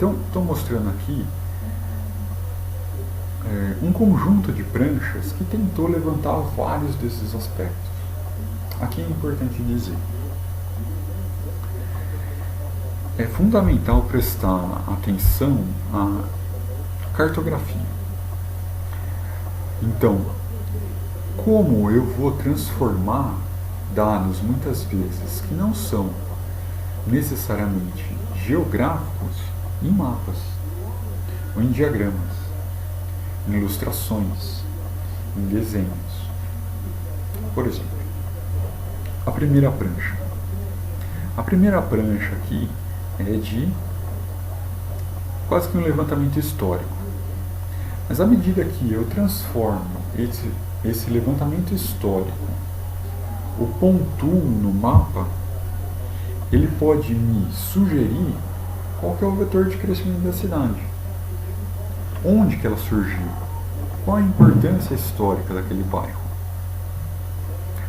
Então, estou mostrando aqui um conjunto de pranchas que tentou levantar vários desses aspectos. Aqui é importante dizer, é fundamental prestar atenção à cartografia. Então, como eu vou transformar dados muitas vezes que não são necessariamente geográficos em mapas, ou em diagramas, em ilustrações, em desenhos. Por exemplo, a primeira prancha. A primeira prancha aqui é de quase que um levantamento histórico. Mas à medida que eu transformo esse levantamento histórico, o pontuo no mapa, ele pode me sugerir qual que é o vetor de crescimento da cidade. Onde que ela surgiu? Qual a importância histórica daquele bairro?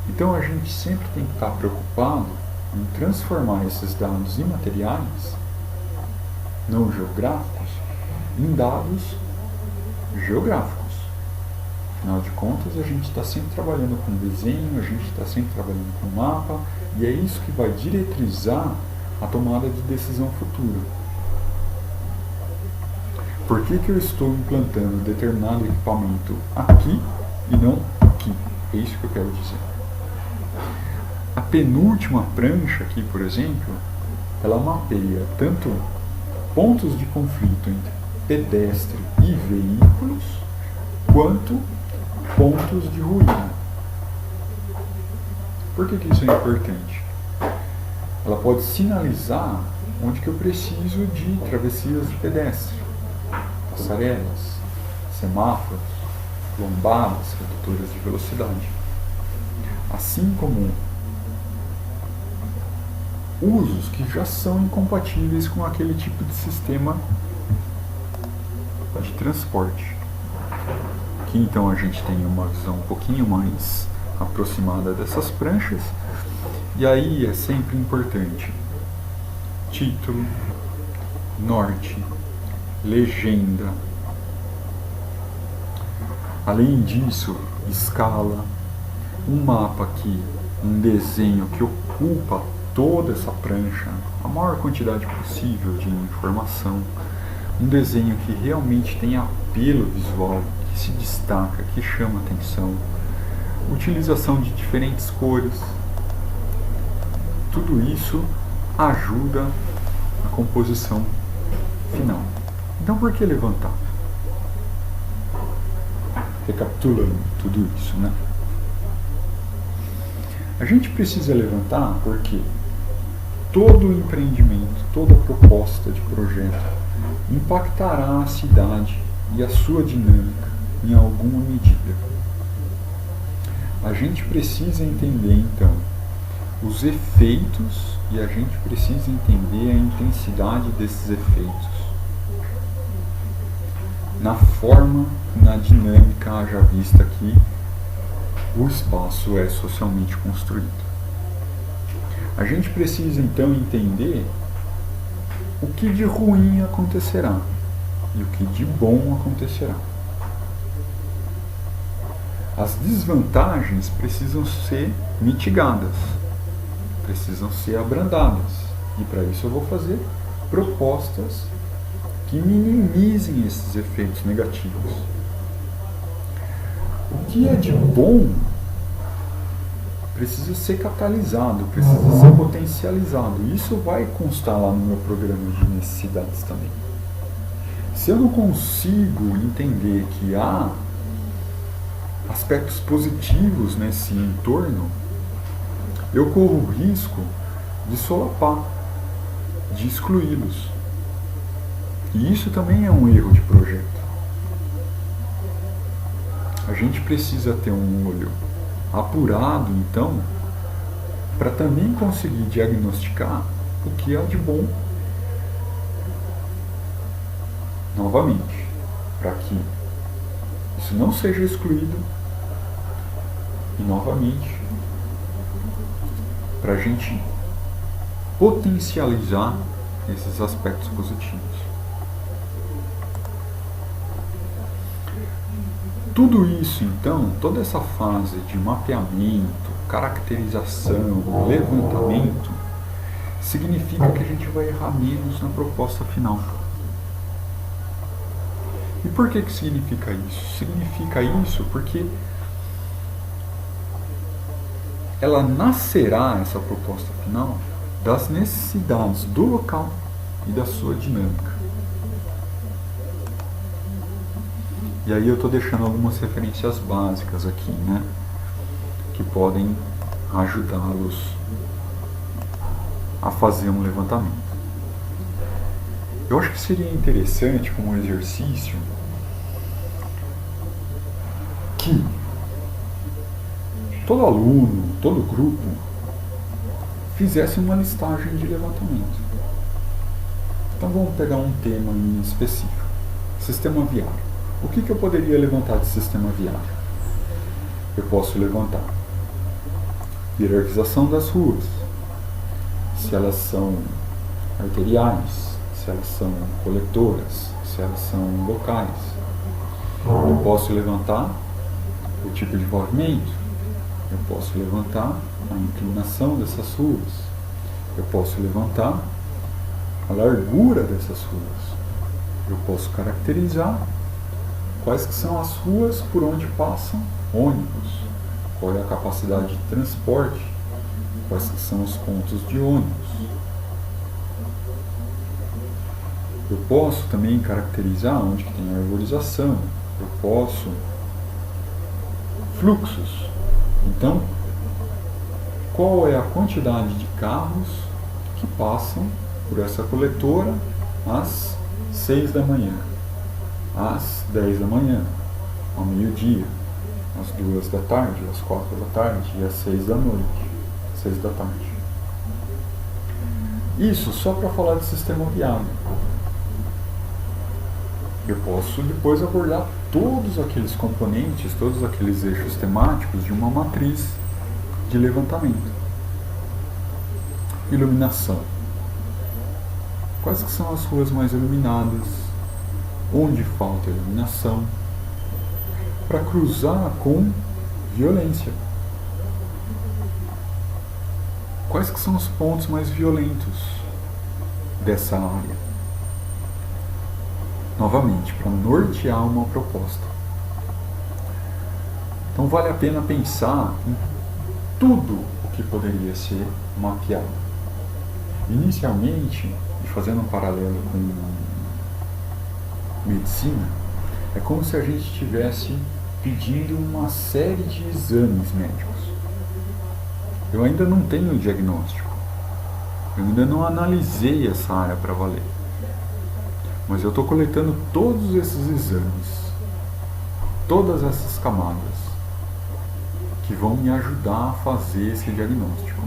Então a gente sempre tem que estar preocupado em transformar esses dados imateriais, não geográficos, em dados geográficos. Afinal de contas, a gente está sempre trabalhando com desenho, a gente está sempre trabalhando com mapa, e é isso que vai diretrizar a tomada de decisão futura. Por que eu estou implantando determinado equipamento aqui e não aqui? É isso que eu quero dizer. A penúltima prancha aqui, por exemplo, ela mapeia tanto pontos de conflito entre pedestre e veículos, quanto pontos de ruína. Por que isso é importante? Ela pode sinalizar onde que eu preciso de travessias de pedestre, passarelas, semáforos, lombadas, redutoras de velocidade. Assim como usos que já são incompatíveis com aquele tipo de sistema de transporte. Aqui então a gente tem uma visão um pouquinho mais aproximada dessas pranchas, e aí é sempre importante título, norte, legenda. Além disso, escala, um mapa aqui, um desenho que ocupa toda essa prancha, a maior quantidade possível de informação, um desenho que realmente tem apelo visual, que se destaca, que chama atenção, utilização de diferentes cores. Tudo isso ajuda a composição final. Então, por que levantar? Recapitulando tudo isso, né? A gente precisa levantar porque todo empreendimento, toda proposta de projeto impactará a cidade e a sua dinâmica em alguma medida. A gente precisa entender, então, os efeitos, e a gente precisa entender a intensidade desses efeitos na forma, na dinâmica, haja vista que o espaço é socialmente construído. A gente precisa então entender o que de ruim acontecerá e o que de bom acontecerá. As desvantagens precisam ser mitigadas, precisam ser abrandadas, e para isso eu vou fazer propostas que minimizem esses efeitos negativos. O que é de bom precisa ser catalisado, precisa ser potencializado. Isso vai constar lá no meu programa de necessidades também. Se eu não consigo entender que há aspectos positivos nesse entorno, eu corro o risco de solapar, de excluí-los. E isso também é um erro de projeto. A gente precisa ter um olho apurado, então, para também conseguir diagnosticar o que há de bom. Novamente, para que isso não seja excluído, e novamente, para a gente potencializar esses aspectos positivos. Tudo isso, então, toda essa fase de mapeamento, caracterização, levantamento, significa que a gente vai errar menos na proposta final. E por que significa isso? Significa isso porque ela nascerá, essa proposta final, das necessidades do local e da sua dinâmica. E aí eu estou deixando algumas referências básicas aqui, né? Que podem ajudá-los a fazer um levantamento. Eu acho que seria interessante, como exercício, que todo aluno, todo grupo, fizesse uma listagem de levantamento. Então vamos pegar um tema em específico. Sistema viário. O que eu poderia levantar de sistema viário? Eu posso levantar hierarquização das ruas, se elas são arteriais, se elas são coletoras, se elas são locais. Eu posso levantar o tipo de pavimento, eu posso levantar a inclinação dessas ruas, eu posso levantar a largura dessas ruas, eu posso caracterizar quais que são as ruas por onde passam ônibus, qual é a capacidade de transporte, quais que são os pontos de ônibus. Eu posso também caracterizar onde que tem arborização, eu posso fluxos. Então, qual é a quantidade de carros que passam por essa coletora às 6 da manhã, às 10 da manhã, ao meio-dia, às 2 da tarde, às 4 da tarde e às 6 da noite, 6 da tarde. Isso só para falar de sistema viário. Eu posso depois abordar todos aqueles componentes, todos aqueles eixos temáticos de uma matriz de levantamento. Iluminação. Quais que são as ruas mais iluminadas? Onde falta iluminação? Para cruzar com violência. Quais que são os pontos mais violentos dessa área? Novamente, para nortear uma proposta. Então vale a pena pensar em tudo o que poderia ser mapeado. Inicialmente, e fazendo um paralelo com medicina, é como se a gente estivesse pedindo uma série de exames médicos. Eu ainda não tenho o diagnóstico, eu ainda não analisei essa área para valer. Mas eu estou coletando todos esses exames, todas essas camadas, que vão me ajudar a fazer esse diagnóstico.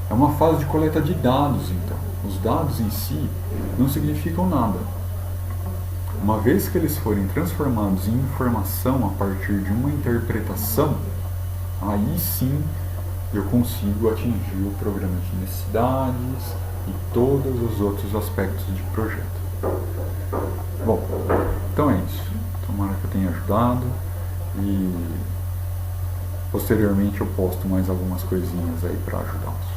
É uma fase de coleta de dados, então. Os dados em si não significam nada. Uma vez que eles forem transformados em informação a partir de uma interpretação, aí sim eu consigo atingir o programa de necessidades e todos os outros aspectos de projeto. Bom, então é isso. Tomara que eu tenha ajudado e posteriormente eu posto mais algumas coisinhas aí para ajudá-los.